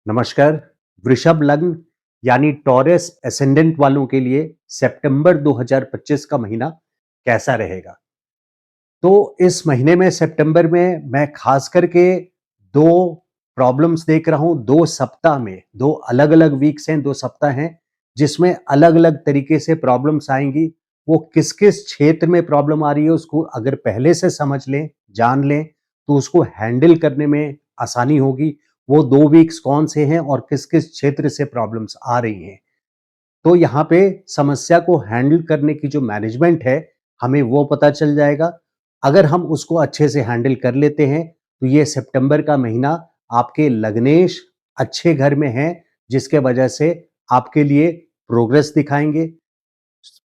नमस्कार। वृषभ लग्न यानी टॉरस एसेंडेंट वालों के लिए सितंबर 2025 का महीना कैसा रहेगा? तो इस महीने में सितंबर में मैं खास करके दो प्रॉब्लम्स देख रहा हूं। 2 सप्ताह में दो अलग अलग वीक्स हैं, 2 सप्ताह हैं जिसमें अलग अलग तरीके से प्रॉब्लम्स आएंगी। वो किस किस क्षेत्र में प्रॉब्लम आ रही है उसको अगर पहले से समझ लें, जान लें, तो उसको हैंडल करने में आसानी होगी। वो 2 वीक्स कौन से हैं और किस किस क्षेत्र से प्रॉब्लम्स आ रही हैं, तो यहाँ पे समस्या को हैंडल करने की जो मैनेजमेंट है, हमें वो पता चल जाएगा। अगर हम उसको अच्छे से हैंडल कर लेते हैं, तो ये सितंबर का महीना आपके लग्नेश अच्छे घर में हैं, जिसके वजह से आपके लिए प्रोग्रेस दिखाएंगे।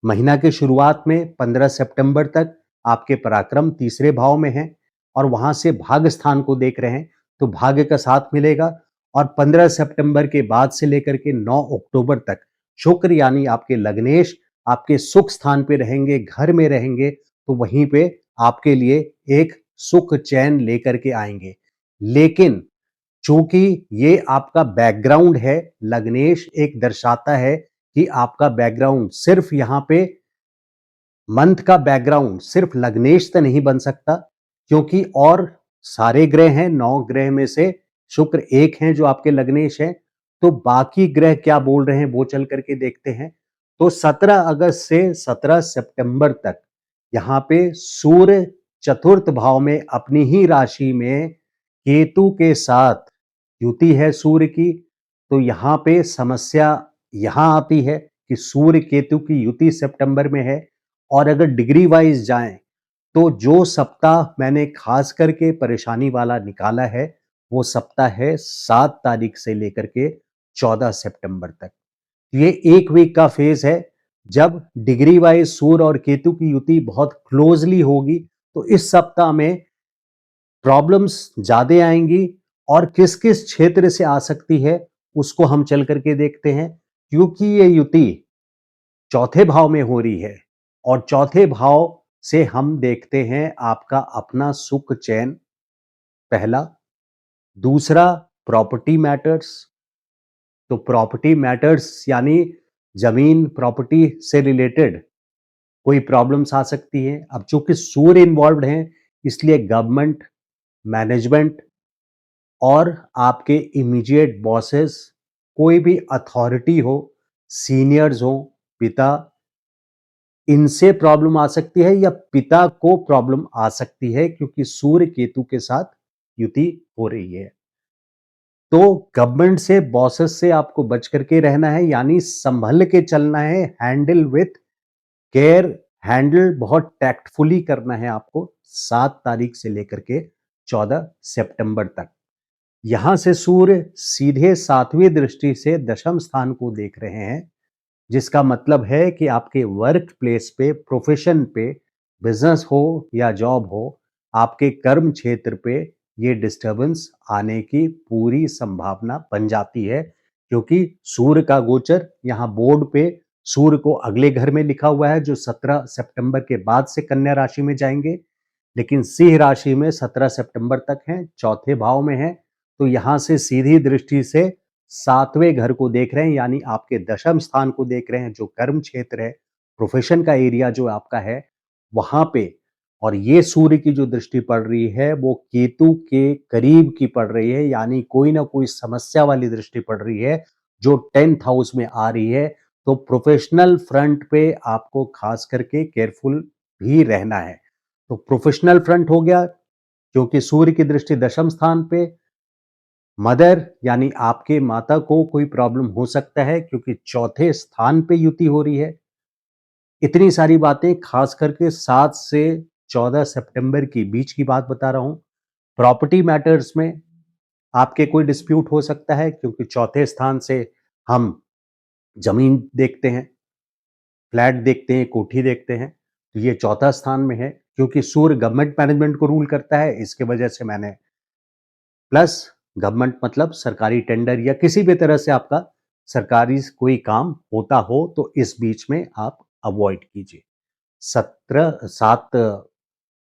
महीना की शुरुआत में 15 सितंबर तक आपके पराक्रम तीसरे भाव में हैं और वहां से भाग्य स्थान को देख रहे हैं, तो भाग्य का साथ मिलेगा। और 15 सितंबर के बाद से लेकर के 9 अक्टूबर तक शुक्र यानी आपके लग्नेश आपके सुख स्थान पे रहेंगे, घर में रहेंगे, तो वहीं पे आपके लिए एक सुख चैन लेकर के आएंगे। लेकिन चूंकि ये आपका बैकग्राउंड है, लग्नेश एक दर्शाता है कि आपका बैकग्राउंड सिर्फ यहाँ पे मंथ का बैकग्राउंड सिर्फ लग्नेश से नहीं बन सकता, क्योंकि और सारे ग्रह हैं। 9 ग्रह में से शुक्र एक हैं जो आपके लग्नेश हैं, तो बाकी ग्रह क्या बोल रहे हैं वो चल करके देखते हैं। तो 17 अगस्त से 17 सितंबर तक यहाँ पे सूर्य चतुर्थ भाव में अपनी ही राशि में केतु के साथ युति है सूर्य की। तो यहाँ पे समस्या यहाँ आती है कि सूर्य केतु की युति सितंबर में है। और अगर डिग्री वाइज जाएं, तो जो सप्ताह मैंने खास करके परेशानी वाला निकाला है, वो सप्ताह है 7 तारीख से लेकर के 14 सितंबर तक। ये एक वीक का फेज है जब डिग्री वाइज सूर्य और केतु की युति बहुत क्लोजली होगी। तो इस सप्ताह में प्रॉब्लम्स ज्यादा आएंगी और किस किस क्षेत्र से आ सकती है उसको हम चल करके देखते हैं। क्योंकि ये युति चौथे भाव में हो रही है और चौथे भाव से हम देखते हैं आपका अपना सुख चैन, पहला। दूसरा, प्रॉपर्टी मैटर्स। तो प्रॉपर्टी मैटर्स यानी जमीन प्रॉपर्टी से रिलेटेड कोई प्रॉब्लम्स आ सकती है। अब चूंकि सूर्य इन्वॉल्व हैं, इसलिए गवर्नमेंट, मैनेजमेंट और आपके इमीडिएट बॉसेस, कोई भी अथॉरिटी हो, सीनियर्स हो, पिता, इनसे प्रॉब्लम आ सकती है या पिता को प्रॉब्लम आ सकती है, क्योंकि सूर्य केतु के साथ युति हो रही है। तो गवर्नमेंट से, बॉसेस से आपको बच करके रहना है, यानी संभल के चलना है, हैंडल विथ केयर, हैंडल बहुत टैक्टफुली करना है आपको 7 तारीख से लेकर के 14 सितंबर तक। यहां से सूर्य सीधे 7वीं दृष्टि से दशम स्थान को देख रहे हैं, जिसका मतलब है कि आपके वर्क प्लेस पे, प्रोफेशन पे, बिजनेस हो या जॉब हो, आपके कर्म क्षेत्र पे ये डिस्टरबेंस आने की पूरी संभावना बन जाती है। क्योंकि सूर्य का गोचर यहाँ बोर्ड पे सूर्य को अगले घर में लिखा हुआ है, जो 17 सितंबर के बाद से कन्या राशि में जाएंगे, लेकिन सिंह राशि में 17 सितंबर तक हैं, चौथे भाव में हैं। तो यहां से सीधी दृष्टि से 7वें घर को देख रहे हैं, यानी आपके दशम स्थान को देख रहे हैं, जो कर्म क्षेत्र है, प्रोफेशन का एरिया जो आपका है, वहां पे। और ये सूर्य की जो दृष्टि पड़ रही है वो केतु के करीब की पड़ रही है, यानी कोई ना कोई समस्या वाली दृष्टि पड़ रही है जो 10th हाउस में आ रही है। तो प्रोफेशनल फ्रंट पे आपको खास करके केयरफुल भी रहना है। तो प्रोफेशनल फ्रंट हो गया, क्योंकि सूर्य की दृष्टि दशम स्थान पे। मदर यानी आपके माता को कोई प्रॉब्लम हो सकता है, क्योंकि चौथे स्थान पे युति हो रही है। इतनी सारी बातें खास करके 7 से 14 सितंबर के बीच की बात बता रहा हूं। प्रॉपर्टी मैटर्स में आपके कोई डिस्प्यूट हो सकता है, क्योंकि चौथे स्थान से हम जमीन देखते हैं, फ्लैट देखते हैं, कोठी देखते हैं। तो ये चौथा स्थान में है, क्योंकि सूर्य गवर्नमेंट मैनेजमेंट को रूल करता है, इसके वजह से मैंने प्लस गवर्नमेंट मतलब सरकारी टेंडर या किसी भी तरह से आपका सरकारी कोई काम होता हो, तो इस बीच में आप अवॉइड कीजिए। 7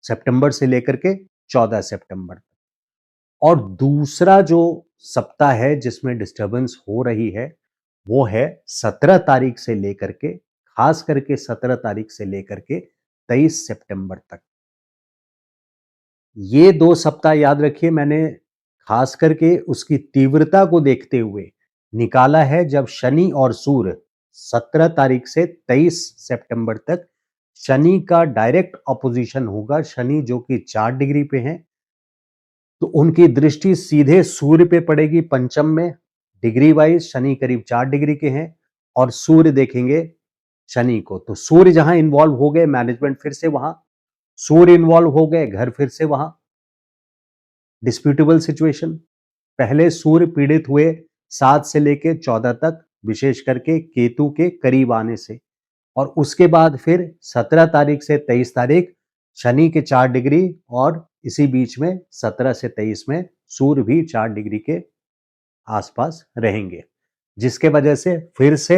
सितंबर से लेकर के 14 सितंबर। और दूसरा जो सप्ताह है जिसमें डिस्टर्बेंस हो रही है, वो है 17 तारीख से लेकर के, खास करके 17 तारीख से लेकर के 23 सितंबर तक। ये 2 सप्ताह याद रखिए, मैंने खास करके उसकी तीव्रता को देखते हुए निकाला है, जब शनि और सूर्य 17 तारीख से 23 सितंबर तक शनि का डायरेक्ट ऑपोजिशन होगा। शनि जो कि 4 डिग्री पे हैं, तो उनकी दृष्टि सीधे सूर्य पे पड़ेगी पंचम में। डिग्री वाइज शनि करीब 4 डिग्री के हैं और सूर्य देखेंगे शनि को। तो सूर्य जहां इन्वॉल्व हो गए, मैनेजमेंट फिर से वहां, सूर्य इन्वॉल्व हो गए, घर फिर से वहां, डिस्प्यूटेबल सिचुएशन। पहले सूर्य पीड़ित हुए 7 से लेके 14 तक, विशेष करके केतु के करीब आने से। और उसके बाद फिर 17 तारीख से 23 तारीख शनि के 4 डिग्री, और इसी बीच में 17 से 23 में सूर्य भी 4 डिग्री के आसपास रहेंगे, जिसके वजह से फिर से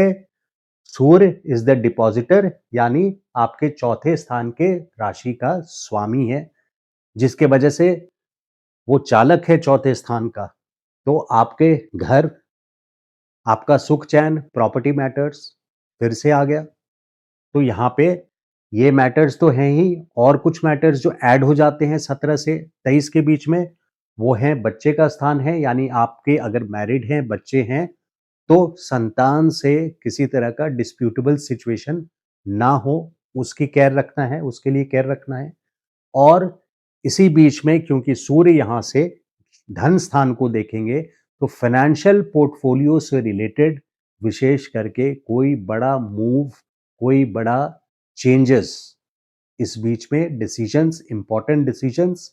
सूर्य इज द डिपॉजिटर, यानी आपके चौथे स्थान के राशि का स्वामी है, जिसके वजह से वो चालक है चौथे स्थान का। तो आपके घर, आपका सुख चैन, प्रॉपर्टी मैटर्स फिर से आ गया। तो यहाँ पे ये मैटर्स तो हैं ही, और कुछ मैटर्स जो ऐड हो जाते हैं 17 से 23 के बीच में, वो है बच्चे का स्थान है, यानी आपके अगर मैरिड हैं, बच्चे हैं, तो संतान से किसी तरह का डिस्प्यूटेबल सिचुएशन ना हो, उसकी केयर रखना है, उसके लिए केयर रखना है। और इसी बीच में क्योंकि सूर्य यहाँ से धन स्थान को देखेंगे, तो फाइनेंशियल पोर्टफोलियो से रिलेटेड विशेष करके कोई बड़ा मूव, कोई बड़ा चेंजेस, इस बीच में डिसीजंस, इंपॉर्टेंट डिसीजंस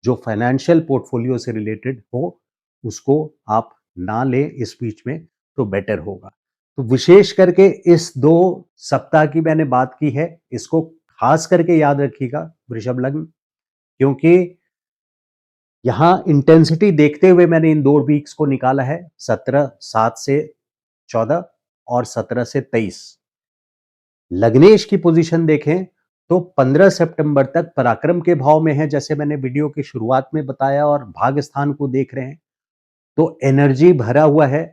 जो फाइनेंशियल पोर्टफोलियो से रिलेटेड हो, उसको आप ना लें इस बीच में, तो बेटर होगा। तो विशेष करके इस 2 सप्ताह की मैंने बात की है, इसको खास करके याद रखिएगा वृषभ लग्न, क्योंकि यहां इंटेंसिटी देखते हुए मैंने इन 2 वीक्स को निकाला है, 7 से 14 और 17 से 23। लग्नेश की पोजीशन देखें तो 15 सितंबर तक पराक्रम के भाव में है, जैसे मैंने वीडियो की शुरुआत में बताया, और भाग्य स्थान को देख रहे हैं, तो एनर्जी भरा हुआ है।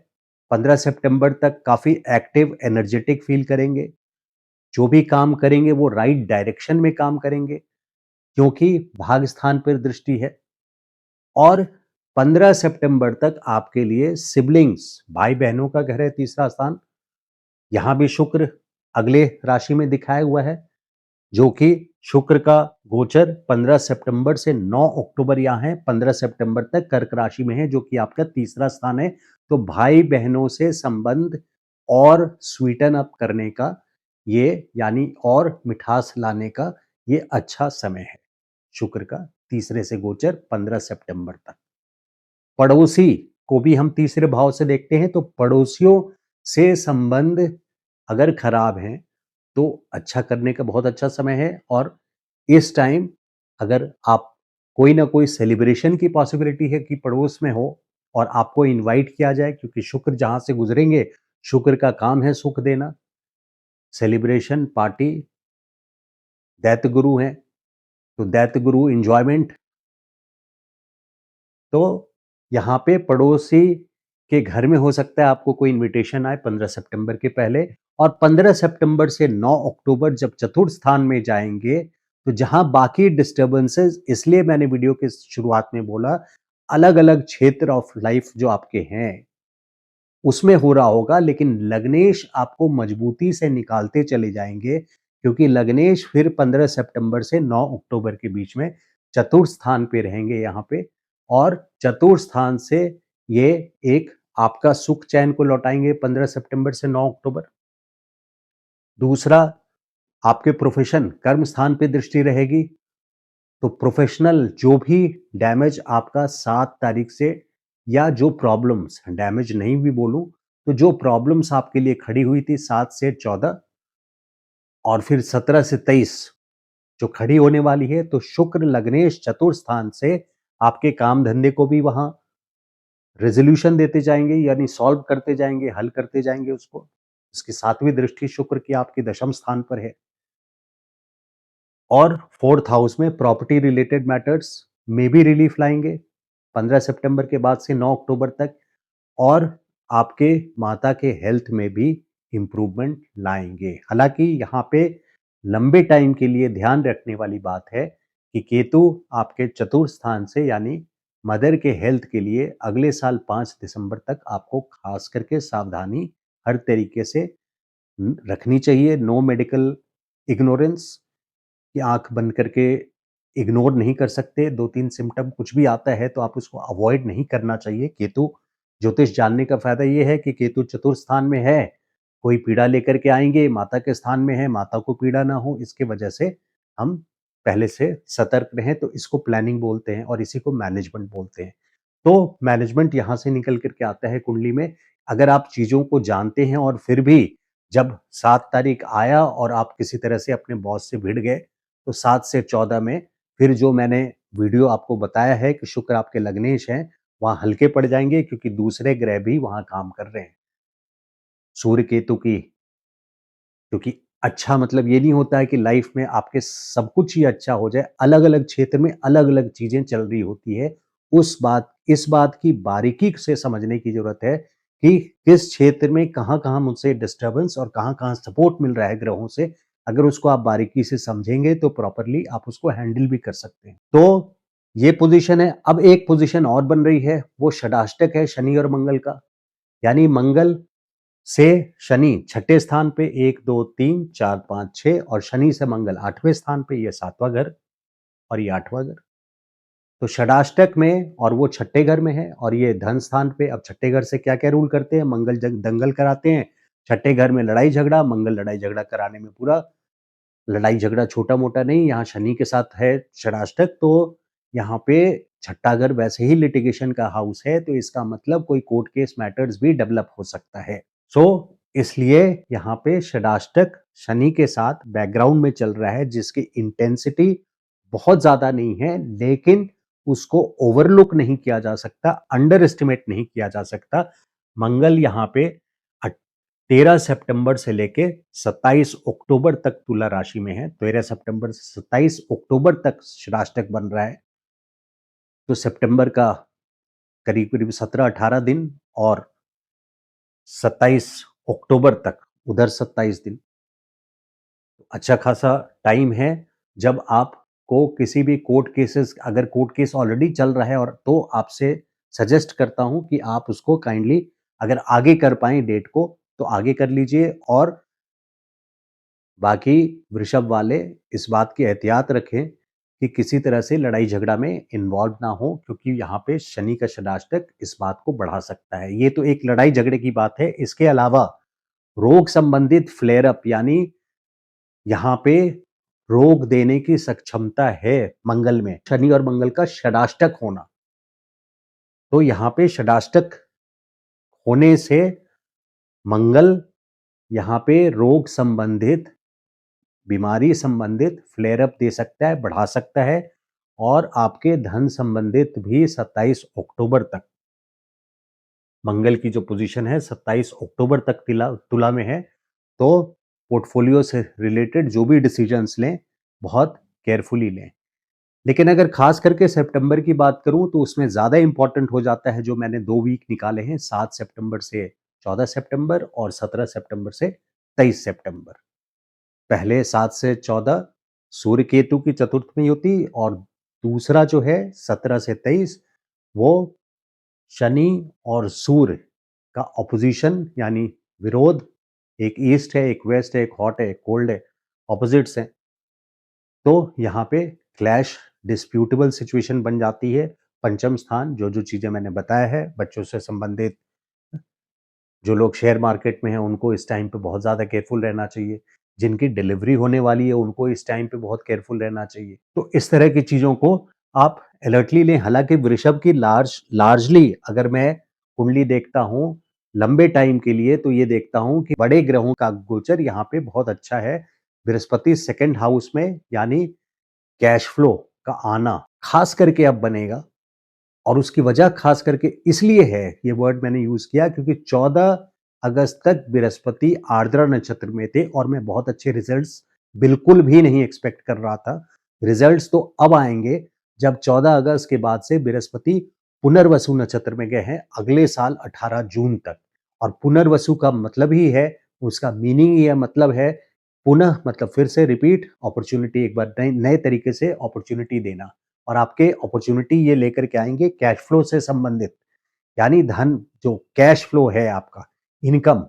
15 सितंबर तक काफी एक्टिव, एनर्जेटिक फील करेंगे। जो भी काम करेंगे वो राइट डायरेक्शन में काम करेंगे, क्योंकि भाग्य स्थान पर दृष्टि है। और 15 सितंबर तक आपके लिए सिबलिंग्स, भाई बहनों का घर है तीसरा स्थान, यहां भी शुक्र अगले राशि में दिखाया हुआ है, जो कि शुक्र का गोचर 15 सितंबर से 9 अक्टूबर यहाँ है, 15 सितंबर तक कर्क राशि में है, जो कि आपका तीसरा स्थान है। तो भाई बहनों से संबंध और स्वीटन अप करने का ये, यानी और मिठास लाने का ये अच्छा समय है। शुक्र का तीसरे से गोचर 15 सितंबर तक। पड़ोसी को भी हम तीसरे भाव से देखते हैं, तो पड़ोसियों से संबंध अगर खराब हैं, तो अच्छा करने का बहुत अच्छा समय है। और इस टाइम अगर आप कोई ना कोई सेलिब्रेशन की पॉसिबिलिटी है कि पड़ोस में हो और आपको इनवाइट किया जाए, क्योंकि शुक्र जहां से गुजरेंगे, शुक्र का काम है सुख देना, सेलिब्रेशन, पार्टी, दैत्य गुरु हैं, तो दैत्य गुरु इंजॉयमेंट। तो यहाँ पे पड़ोसी के घर में हो सकता है आपको कोई इनविटेशन आए 15 सितंबर के पहले। और 15 सितंबर से 9 अक्टूबर जब चतुर्थ स्थान में जाएंगे, तो जहां बाकी डिस्टर्बेंसेस, इसलिए मैंने वीडियो के शुरुआत में बोला, अलग अलग क्षेत्र ऑफ लाइफ जो आपके हैं उसमें हो रहा होगा, लेकिन लग्नेश आपको मजबूती से निकालते चले जाएंगे, क्योंकि लग्नेश फिर 15 सितंबर से 9 अक्टूबर के बीच में चतुर्थ स्थान पे रहेंगे यहाँ पे। और चतुर्थ स्थान से ये एक आपका सुख चैन को लौटाएंगे 15 सितंबर से 9 अक्टूबर। दूसरा, आपके प्रोफेशन, कर्म स्थान पे दृष्टि रहेगी, तो प्रोफेशनल जो भी डैमेज आपका 7 तारीख से, या जो प्रॉब्लम्स, डैमेज नहीं भी बोलूं, तो जो प्रॉब्लम्स आपके लिए खड़ी हुई थी 7 से 14 और फिर 17 से 23 जो खड़ी होने वाली है, तो शुक्र लग्नेश चतुर्थ स्थान से आपके काम धंधे को भी वहां रेजोल्यूशन देते जाएंगे, यानी सॉल्व करते जाएंगे, हल करते जाएंगे उसको। इसकी 7वीं दृष्टि शुक्र की आपके दशम स्थान पर है। और फोर्थ हाउस में प्रॉपर्टी रिलेटेड मैटर्स में भी रिलीफ लाएंगे। 15 सितंबर के बाद से 9 अक्टूबर तक, और आपके माता के हेल्थ में भी इम्प्रूवमेंट लाएंगे। हालांकि यहाँ पे लंबे टाइम के लिए ध्यान रखने वाली बात है कि केतु आपके चतुर्थ स्थान से यानी मदर के हेल्थ के लिए अगले साल 5 दिसंबर तक आपको खास करके सावधानी हर तरीके से रखनी चाहिए। नो मेडिकल इग्नोरेंस, कि आंख बंद करके इग्नोर नहीं कर सकते। 2-3 सिम्टम कुछ भी आता है तो आप उसको अवॉइड नहीं करना चाहिए। केतु ज्योतिष जानने का फायदा ये है कि केतु चतुर्थ स्थान में है, कोई पीड़ा लेकर के आएंगे, माता के स्थान में है, माता को पीड़ा ना हो, इसके वजह से हम पहले से सतर्क रहें। तो इसको प्लानिंग बोलते हैं और इसी को मैनेजमेंट बोलते हैं। तो मैनेजमेंट यहाँ से निकल करके आता है कुंडली में। अगर आप चीज़ों को जानते हैं और फिर भी जब 7 तारीख आया और आप किसी तरह से अपने बॉस से भिड़ गए, तो 7 से 14 में फिर जो मैंने वीडियो आपको बताया है कि शुक्र आपके लग्नेश हैं, वहाँ हल्के पड़ जाएँगे, क्योंकि दूसरे ग्रह भी वहाँ काम कर रहे हैं। सूर्य केतु की, क्योंकि अच्छा मतलब ये नहीं होता है कि लाइफ में आपके सब कुछ ही अच्छा हो जाए। अलग-अलग क्षेत्र में अलग-अलग चीज़ें चल रही होती है। इस बात की बारीकी से समझने की ज़रूरत है कि किस क्षेत्र में कहाँ-कहाँ मुझसे डिस्टर्बेंस और कहाँ-कहाँ सपोर्ट मिल रहा है ग्रहों से। अगर उसको आप बारीकी से समझेंगे तो प्रॉपर्ली आप उसको हैंडल भी कर सकते हैं। तो ये पोज़ीशन है। अब एक पोज़ीशन और बन रही है, वो षडाष्टक है शनि और मंगल का। यानी मंगल से शनि छठे स्थान पे 1, 2, 3, 4, 5, 6, और शनि से मंगल 8वें स्थान पे, ये 7वां घर और ये 8वां घर। तो षडाष्टक में, और वो छठे घर में है, और ये धन स्थान पे। अब छठे घर से क्या क्या रूल करते हैं? मंगल दंगल कराते हैं। छठे घर में लड़ाई झगड़ा, मंगल लड़ाई झगड़ा कराने में पूरा, लड़ाई झगड़ा छोटा मोटा नहीं। यहाँ शनि के साथ है षडाष्टक, तो यहाँ पे छठा घर वैसे ही लिटिगेशन का हाउस है, तो इसका मतलब कोई कोर्ट केस मैटर्स भी डेवलप हो सकता है। सो इसलिए यहाँ पे षडाष्टक शनि के साथ बैकग्राउंड में चल रहा है, जिसकी इंटेंसिटी बहुत ज्यादा नहीं है, लेकिन उसको ओवरलुक नहीं किया जा सकता, अंडर एस्टिमेट नहीं किया जा सकता। मंगल यहाँ पे 13 सितंबर से लेके 27 अक्टूबर तक तुला राशि में है। 13 सितंबर से 27 अक्टूबर तक षडाष्टक बन रहा है। तो सितंबर का करीब करीब 17-18 दिन, और 27 अक्टूबर तक उधर 27 दिन, अच्छा खासा टाइम है। जब आपको किसी भी कोर्ट केसेस, अगर कोर्ट केस ऑलरेडी चल रहा है, और तो आपसे सजेस्ट करता हूं कि आप उसको काइंडली, अगर आगे कर पाए डेट को तो आगे कर लीजिए। और बाकी वृषभ वाले इस बात की एहतियात रखें कि किसी तरह से लड़ाई झगड़ा में इन्वॉल्व ना हो, क्योंकि यहाँ पे शनि का षडाष्टक इस बात को बढ़ा सकता है। ये तो एक लड़ाई झगड़े की बात है। इसके अलावा रोग संबंधित फ्लेयर अप, यानी यहाँ पे रोग देने की सक्षमता है मंगल में, शनि और मंगल का षडाष्टक होना। तो यहाँ पे षडाष्टक होने से मंगल यहाँ पे रोग संबंधित, बीमारी संबंधित फ्लेयर अप दे सकता है, बढ़ा सकता है। और आपके धन संबंधित भी 27 अक्टूबर तक, मंगल की जो पोजीशन है 27 अक्टूबर तक तुला में है। तो पोर्टफोलियो से रिलेटेड जो भी डिसीजंस लें, बहुत केयरफुली लें। लेकिन अगर खास करके सितंबर की बात करूं तो उसमें ज़्यादा इंपॉर्टेंट हो जाता है जो मैंने 2 वीक निकाले हैं, 7 सितंबर से 14 सितंबर और 17 सितंबर से 23 सितंबर। पहले 7 से 14 सूर्य केतु की चतुर्थ में युति, और दूसरा जो है 17 से 23 वो शनि और सूर्य का ऑपोजिशन, यानी विरोध। एक ईस्ट है, एक वेस्ट है, एक हॉट है, एक कोल्ड है, ऑपोजिट्स हैं। तो यहाँ पे क्लैश, डिस्प्यूटेबल सिचुएशन बन जाती है। पंचम स्थान, जो जो चीजें मैंने बताया है, बच्चों से संबंधित, जो लोग शेयर मार्केट में हैं उनको इस टाइम पे बहुत ज़्यादा केयरफुल रहना चाहिए। जिनकी डिलीवरी होने वाली है उनको इस टाइम पे बहुत केयरफुल रहना चाहिए। तो इस तरह की चीज़ों को आप अलर्टली लें। हालांकि वृषभ की लार्जली अगर मैं कुंडली देखता हूँ लंबे टाइम के लिए, तो ये देखता हूँ कि बड़े ग्रहों का गोचर यहाँ पे बहुत अच्छा है। बृहस्पति सेकंड हाउस में, यानी कैश फ्लो का आना खास करके अब बनेगा। और उसकी वजह खास करके इसलिए है, ये वर्ड मैंने यूज किया, क्योंकि 14 अगस्त तक बृहस्पति आर्द्रा नक्षत्र में थे और मैं बहुत अच्छे रिजल्ट्स बिल्कुल भी नहीं एक्सपेक्ट कर रहा था। रिजल्ट्स तो अब आएंगे जब 14 अगस्त के बाद से बृहस्पति पुनर्वसु नक्षत्र में गए हैं अगले साल 18 जून तक। और पुनर्वसु का मतलब ही है, उसका मीनिंग यह मतलब है पुनः, मतलब फिर से रिपीट, अपॉर्चुनिटी, एक बार नए तरीके से अपॉर्चुनिटी देना। और आपके अपॉर्चुनिटी ये लेकर के आएंगे कैश फ्लो से संबंधित, यानी धन, जो कैश फ्लो है आपका, इनकम,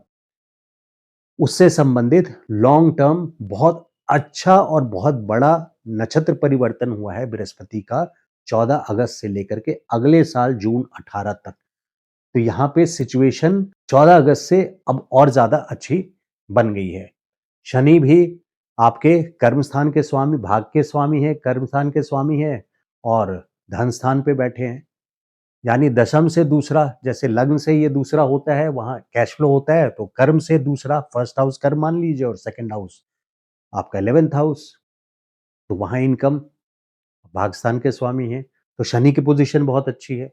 उससे संबंधित लॉन्ग टर्म बहुत अच्छा और बहुत बड़ा नक्षत्र परिवर्तन हुआ है बृहस्पति का 14 अगस्त से लेकर के अगले साल जून 18 तक। तो यहाँ पे सिचुएशन 14 अगस्त से अब और ज्यादा अच्छी बन गई है। शनि भी आपके कर्म स्थान के स्वामी, भाग के स्वामी है, कर्म स्थान के स्वामी है और धन स्थान पे बैठे हैं। यानी दशम से दूसरा, जैसे लग्न से ये दूसरा होता है, वहां कैश फ्लो होता है, तो कर्म से दूसरा, फर्स्ट हाउस कर्म मान लीजिए और सेकंड हाउस आपका 11th हाउस, तो वहां इनकम, भागस्थान के स्वामी है, तो शनि की पोजीशन बहुत अच्छी है।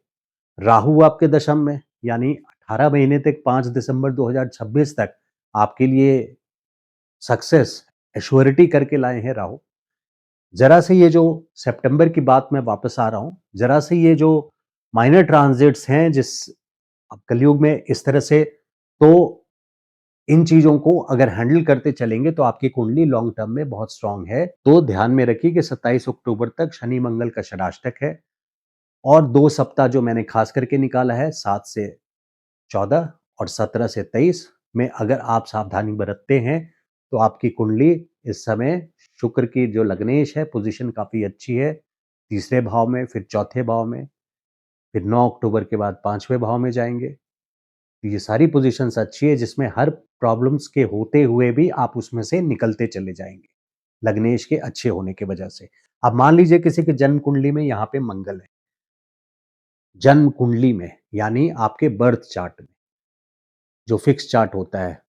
राहु आपके दशम में, यानी 18 महीने तक, 5 दिसंबर 2026 तक आपके लिए सक्सेस, एश्योरिटी करके लाए हैं राहु। जरा से ये जो सितंबर की बात मैं वापस आ रहा हूं, जरा से ये जो माइनर ट्रांजिट्स हैं जिस अब कलयुग में इस तरह से, तो इन चीजों को अगर हैंडल करते चलेंगे तो आपकी कुंडली लॉन्ग टर्म में बहुत स्ट्रांग है। तो ध्यान में रखिए कि 27 अक्टूबर तक शनि मंगल का षडाष्टक है और 2 सप्ताह जो मैंने खास करके निकाला है, 7 से 14 और 17 से 23 में अगर आप सावधानी बरतते हैं तो आपकी कुंडली इस समय, शुक्र की जो लग्नेश है पोजीशन काफी अच्छी है, तीसरे भाव में, फिर चौथे भाव में, फिर 9 अक्टूबर के बाद 5वें भाव में जाएंगे। तो ये सारी पोजीशंस अच्छी है जिसमें हर प्रॉब्लम्स के होते हुए भी आप उसमें से निकलते चले जाएंगे, लग्नेश के अच्छे होने की वजह से। अब मान लीजिए किसी के जन्म कुंडली में यहाँ पे मंगल है, जन्म कुंडली में, यानी आपके बर्थ चार्ट में जो फिक्स चार्ट होता है,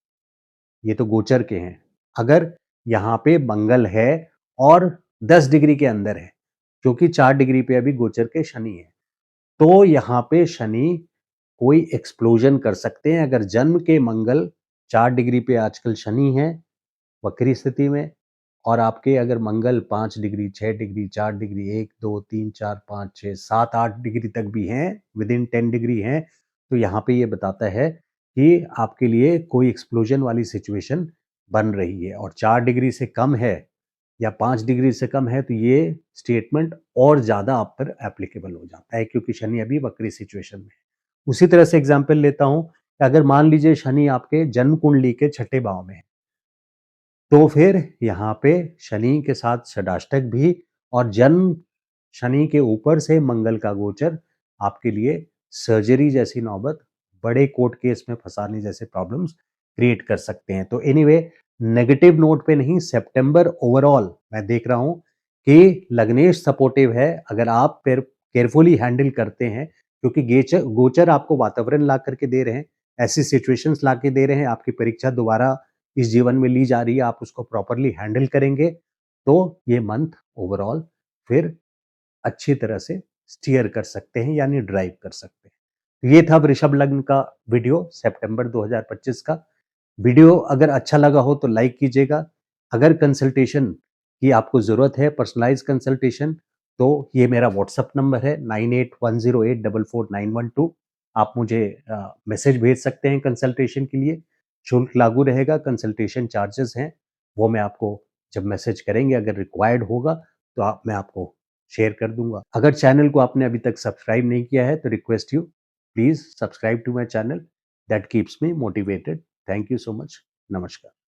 ये तो गोचर के हैं, अगर यहाँ पे मंगल है और 10 डिग्री के अंदर है, क्योंकि 4 डिग्री पे अभी गोचर के शनि है, तो यहाँ पे शनि कोई एक्सप्लोजन कर सकते हैं। अगर जन्म के मंगल 4 डिग्री पे आजकल शनि है वक्री स्थिति में, और आपके अगर मंगल 5 डिग्री, 6 डिग्री, 4 डिग्री, 1 2 3 4 5 6 7 8 डिग्री तक भी हैं, विद इन 10 डिग्री हैं, तो यहाँ पे ये बताता है कि आपके लिए कोई एक्सप्लोजन वाली सिचुएशन बन रही है। और 4 डिग्री से कम है या 5 डिग्री से कम है तो ये स्टेटमेंट और ज्यादा आप पर एप्लीकेबल हो जाता है, क्योंकि शनि अभी वक्री सिचुएशन में है। उसी तरह से एग्जाम्पल लेता हूं कि अगर मान लीजिए शनि आपके जन्म कुंडली के 6ठे भाव में है, तो फिर यहाँ पे शनि के साथ षडाष्टक भी और जन्म शनि के ऊपर से मंगल का गोचर आपके लिए सर्जरी जैसी नौबत, बड़े कोर्ट केस में फंसाने जैसे प्रॉब्लम्स क्रिएट कर सकते हैं। तो एनीवे, नेगेटिव नोट पे नहीं, सितंबर ओवरऑल मैं देख रहा हूं कि लग्नेश सपोर्टिव है अगर आप फिर केयरफुली हैंडल करते हैं, क्योंकि गोचर गोचर आपको वातावरण ला करके दे रहे हैं, ऐसी सिचुएशंस ला के दे रहे हैं, आपकी परीक्षा दोबारा इस जीवन में ली जा रही है, आप उसको प्रॉपरली हैंडल करेंगे तो ये मंथ ओवरऑल फिर अच्छी तरह से स्टीयर कर सकते हैं, यानी ड्राइव कर सकते हैं। ये था वृषभ लग्न का वीडियो सितंबर 2025 का। वीडियो अगर अच्छा लगा हो तो लाइक कीजिएगा। अगर कंसल्टेशन की आपको जरूरत है, पर्सनलाइज कंसल्टेशन, तो ये मेरा व्हाट्सएप नंबर है 9810844912। आप मुझे मैसेज भेज सकते हैं कंसल्टेशन के लिए, शुल्क लागू रहेगा, कंसल्टेशन चार्जेस हैं, वो मैं आपको जब मैसेज करेंगे अगर रिक्वायर्ड होगा तो मैं आपको शेयर कर दूंगा। अगर चैनल को आपने अभी तक सब्सक्राइब नहीं किया है तो request you, please subscribe to my channel, that keeps me motivated. Thank you so much. नमस्कार।